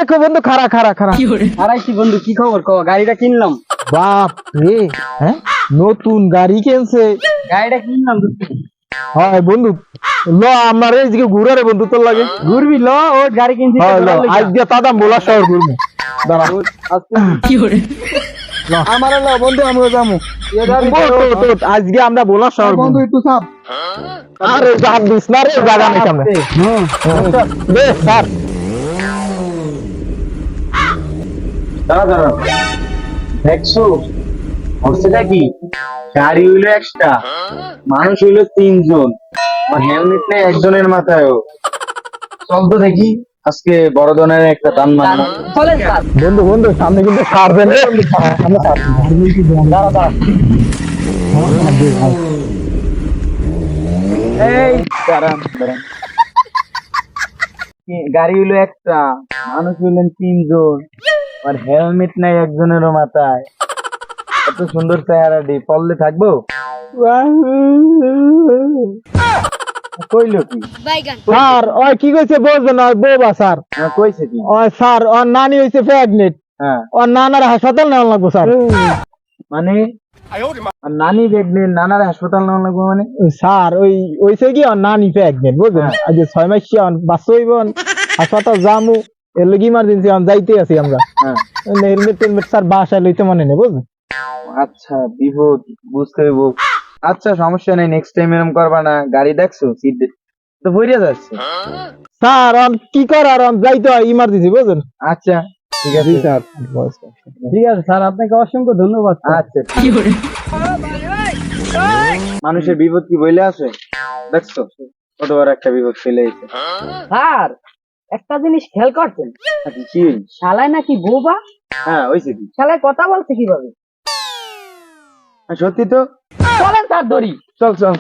দেখো বন্ধু, খারা খারা খারা আড়াইশি বন্ধু, কি খবর? গাড়িটা কিনলাম। বাপ রে, হ্যাঁ নতুন গাড়ি কিনছে। গাড়িটা কিনলাম। হয় বন্ধু, ল আমার এইদিকে ঘুরে রে বন্ধু, তোর লাগে ঘুরবি? ল, ও গাড়ি কিনছি। হয় ল, আজকে তাদাম বলা শহর ঘুরবো। দাঁড়া আমার ল বন্ধু, আমরা যাবো। আজকে আমরা বলা শহর বন্ধু একটু চাপ। আরে চাপ দিস না রে, জায়গা নেই সামনে। বেশ স্যার, দাঁড়া দাঁড়া, দেখছো হচ্ছেটা কি? গাড়ি হইলো একটা, মানুষ হইলো তিনজন, আর হেলমেট নেই একজনের মাথায়ও। চল তো দেখি আজকে বড় ধরনের একটা দান মানবো। চলেন স্যার। বন্ধু বন্ধু সামনে কিন্তু সারবেন রে। আমরা দাঁড়া দাঁড়া, এই দাঁড়ান দাঁড়ান, গাড়ি হইলো একটা, মানুষ হইলেন তিনজন, আর হেলমেট নাই একজনেরও মাথায়। এত সুন্দর চেহারাটি পড়লে থাকবো? কইলো কি? স্যার ওই কি কইছে বুঝবেন না, বৌবা স্যার। কইছে কি? ওই স্যার ওর নানি হইছে প্রেগনেন্ট, হ্যাঁ ওর নানার হাসপাতাল নেওয়া লাগবো স্যার। মানে আর নানি প্রেগনেন্ট, নানার হাসপাতাল নেওয়া লাগবে মানে? স্যার ওই হইছে কি ওর নানি প্রেগনেন্ট বুঝলেন, আজ 6 মাস কি বাচ্চা হইব, হাসপাতাল যামু, এর লাগি ইমার্জেন্সি যাইতে আছি আমরা। হ্যাঁ হেলমেট টেলমেট স্যার বাসায় লইতে মনে নেই বুঝলেন। আচ্ছা, বিপদ বুঝতে হইব। আচ্ছা সমস্যা নেই, নেক্সট টাইম এরকম করবা না। গাড়ি দেখছো সিট তো ভরিয়া যাচ্ছে। স্যার কি করার, যাইতে হয় ইমার্জেন্সি বুঝলেন। আচ্ছা ঠিক আছে স্যার ঠিক আছে স্যার, আপনাকে অসংখ্য ধন্যবাদ। আচ্ছা। মানুষের বিপদ কি বইলে আছে? দেখছো কত বড় একটা বিপদ ফেলে দিতে। স্যার, একটা জিনিস খেয়াল করছেন? কি? শালায় নাকি বোবা। হ্যাঁ হয়েছে কি? শালায় কথা বলছে কিভাবে? সত্যি তো? চলেন স্যার ধরি। চল চল।